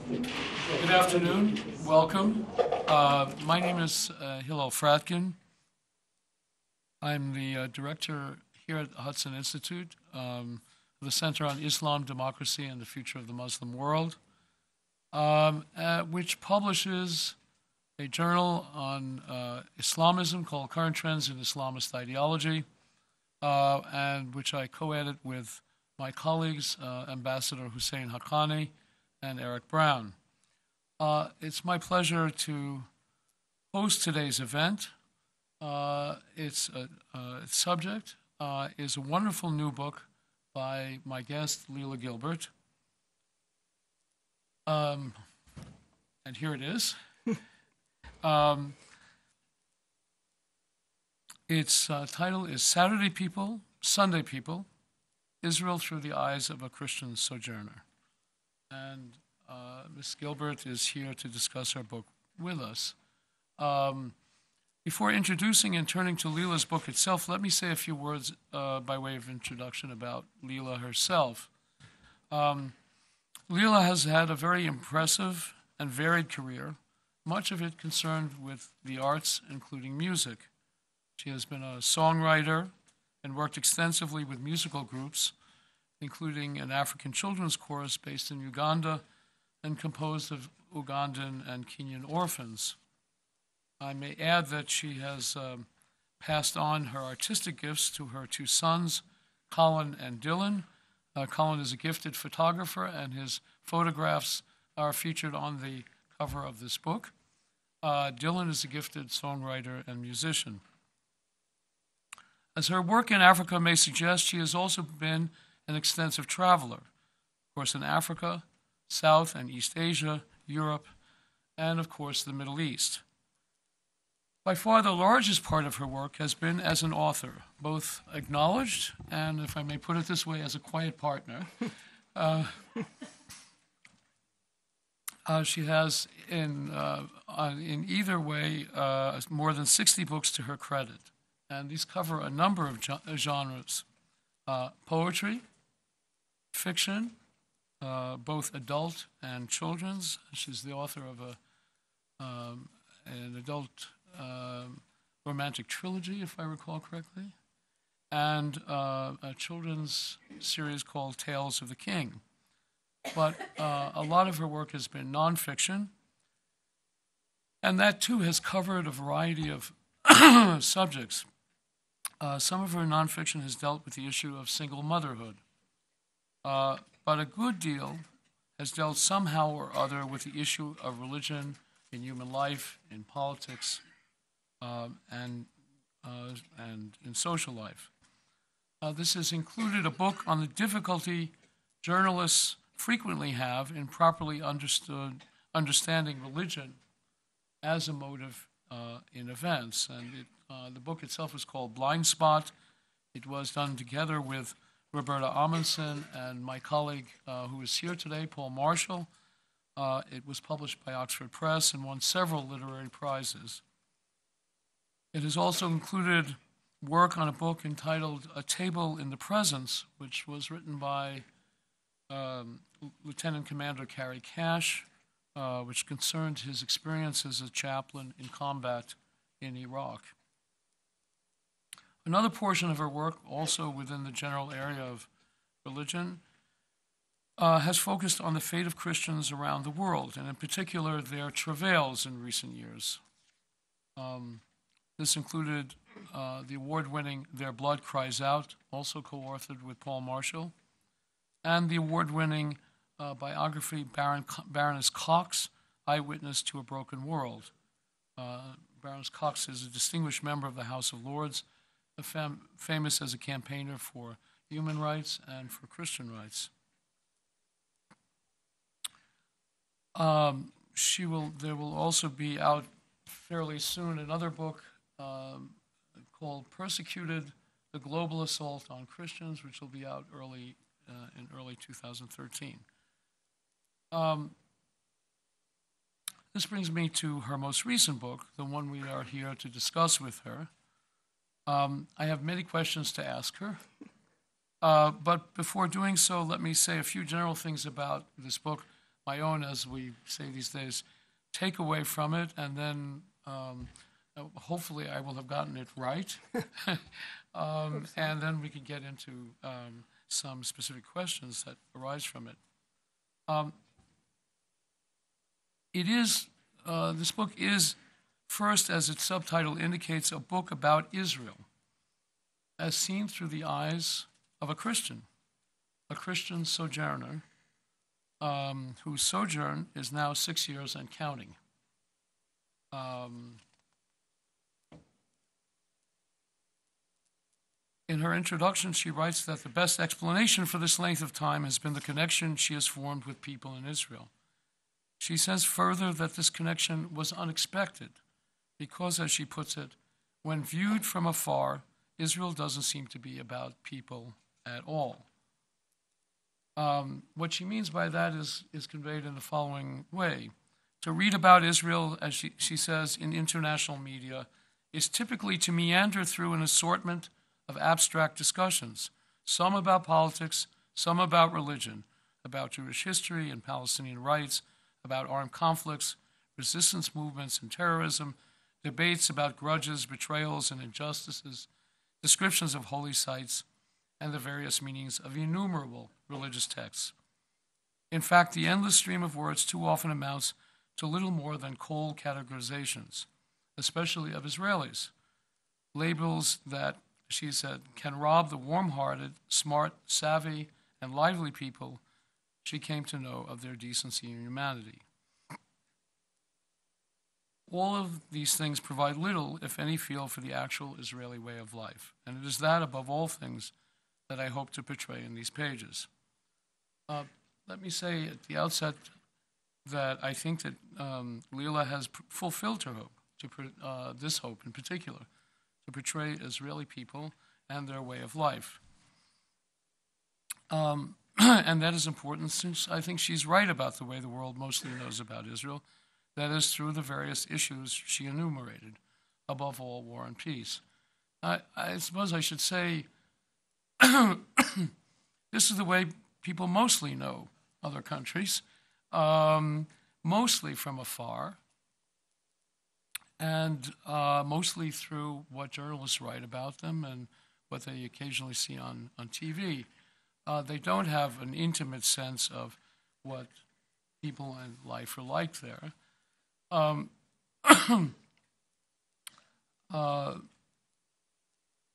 Good afternoon. Welcome. My name is Hillel Fratkin. I'm the director here at the Hudson Institute, the Center on Islam, Democracy, and the Future of the Muslim World, which publishes a journal on Islamism called Current Trends in Islamist Ideology, and which I co-edit with my colleagues, Ambassador Hussein Haqqani and Eric Brown. It's my pleasure to host today's event. Its subject is a wonderful new book by my guest, Lela Gilbert. And here it is. Its title is Saturday People, Sunday People, Israel Through the Eyes of a Christian Sojourner. And Ms. Gilbert is here to discuss her book with us. Before introducing and turning to Lela's book itself, let me say a few words by way of introduction about Lela herself. Lela has had a very impressive and varied career, much of it concerned with the arts, including music. She has been a songwriter and worked extensively with musical groups, including an African children's chorus based in Uganda and composed of Ugandan and Kenyan orphans. I may add that she has passed on her artistic gifts to her two sons, Colin and Dylan. Colin is a gifted photographer, and his photographs are featured on the cover of this book. Dylan is a gifted songwriter and musician. As her work in Africa may suggest, she has also been an extensive traveler, of course in Africa, South and East Asia, Europe, and of course the Middle East. By far the largest part of her work has been as an author, both acknowledged and, if I may put it this way, as a quiet partner. She has, in either way, more than 60 books to her credit, and these cover a number of genres: poetry, fiction, both adult and children's. She's the author of an adult romantic trilogy, if I recall correctly, and a children's series called Tales of the King. But a lot of her work has been nonfiction, and that too has covered a variety of subjects. Some of her nonfiction has dealt with the issue of single motherhood, but a good deal has dealt somehow or other with the issue of religion in human life, in politics, and in social life. This has included a book on the difficulty journalists frequently have in properly understanding religion as a motive in events. And the book itself is called Blind Spot. It was done together with Roberta Amundsen and my colleague who is here today, Paul Marshall. It was published by Oxford Press and won several literary prizes. It has also included work on a book entitled A Table in the Presence, which was written by Lieutenant Commander Carrie Cash, which concerned his experience as a chaplain in combat in Iraq. Another portion of her work, also within the general area of religion, has focused on the fate of Christians around the world, and in particular their travails in recent years. This included the award-winning Their Blood Cries Out, also co-authored with Paul Marshall, and the award-winning biography Baroness Cox, Eyewitness to a Broken World. Baroness Cox is a distinguished member of the House of Lords, famous as a campaigner for human rights and for Christian rights. There will also be out fairly soon another book called Persecuted: The Global Assault on Christians, which will be out in early 2013. This brings me to her most recent book, the one we are here to discuss with her. I have many questions to ask her, but before doing so, let me say a few general things about this book. my own, as we say these days, takeaway from it, and then hopefully I will have gotten it right. And then we can get into some specific questions that arise from it. This book is, first, as its subtitle indicates, a book about Israel, as seen through the eyes of a Christian sojourner, whose sojourn is now 6 years and counting. In her introduction, she writes that the best explanation for this length of time has been the connection she has formed with people in Israel. She says further that this connection was unexpected because, as she puts it, when viewed from afar, Israel doesn't seem to be about people at all. What she means by that is conveyed in the following way. To read about Israel, as she says, in international media, is typically to meander through an assortment of abstract discussions, some about politics, some about religion, about Jewish history and Palestinian rights, about armed conflicts, resistance movements and terrorism, debates about grudges, betrayals, and injustices, descriptions of holy sites, and the various meanings of innumerable religious texts. In fact, the endless stream of words too often amounts to little more than cold categorizations, especially of Israelis, labels that, she said, can rob the warm-hearted, smart, savvy, and lively people she came to know of their decency and humanity. All of these things provide little, if any, feel for the actual Israeli way of life, and it is that, above all things, that I hope to portray in these pages. Let me say at the outset that I think that Lela has fulfilled her hope, this hope in particular, to portray Israeli people and their way of life. And that is important since I think she's right about the way the world mostly knows about Israel, that is, through the various issues she enumerated, above all, war and peace. I suppose I should say this is the way people mostly know other countries, mostly from afar, and mostly through what journalists write about them and what they occasionally see on TV. They don't have an intimate sense of what people in life are like there.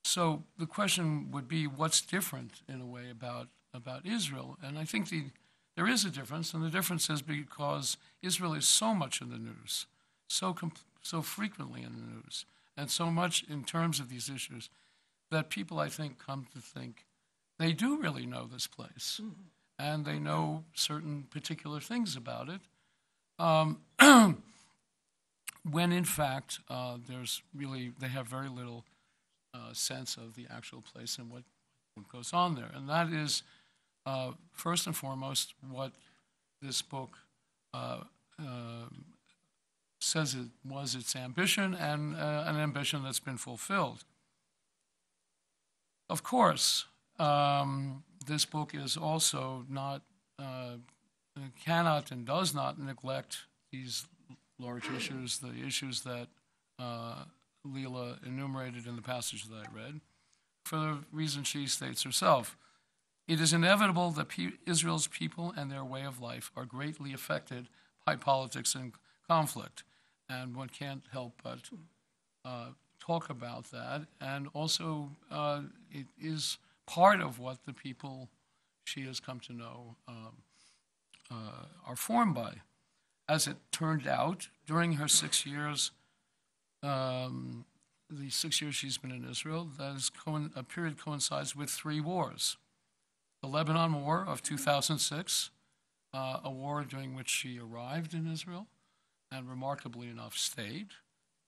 So the question would be, what's different in a way about Israel? And I think there is a difference, and the difference is because Israel is so much in the news, so frequently in the news, and so much in terms of these issues, that people, I think, come to think they do really know this place, and they know certain particular things about it, when in fact they have very little sense of the actual place and what goes on there. And that is, first and foremost, what this book says it was its ambition, and an ambition that's been fulfilled. Of course, this book is also not, cannot and does not neglect these large issues, the issues that Lela enumerated in the passage that I read, for the reason she states herself. It is inevitable that Israel's people and their way of life are greatly affected by politics and conflict, and one can't help but talk about that. And also, it is part of what the people she has come to know are formed by. As it turned out, during her 6 years, the 6 years she's been in Israel, a period coincides with 3 wars. The Lebanon War of 2006, a war during which she arrived in Israel and remarkably enough stayed.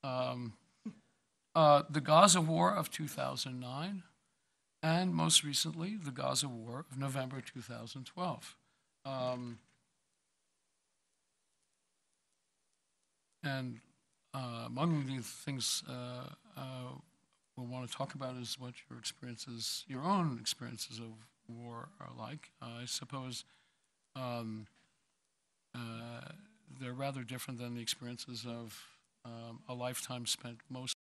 The Gaza War of 2009, and most recently, the Gaza War of November 2012. And among the things we want to talk about is what your own experiences of war are like. I suppose are rather different than the experiences of a lifetime spent most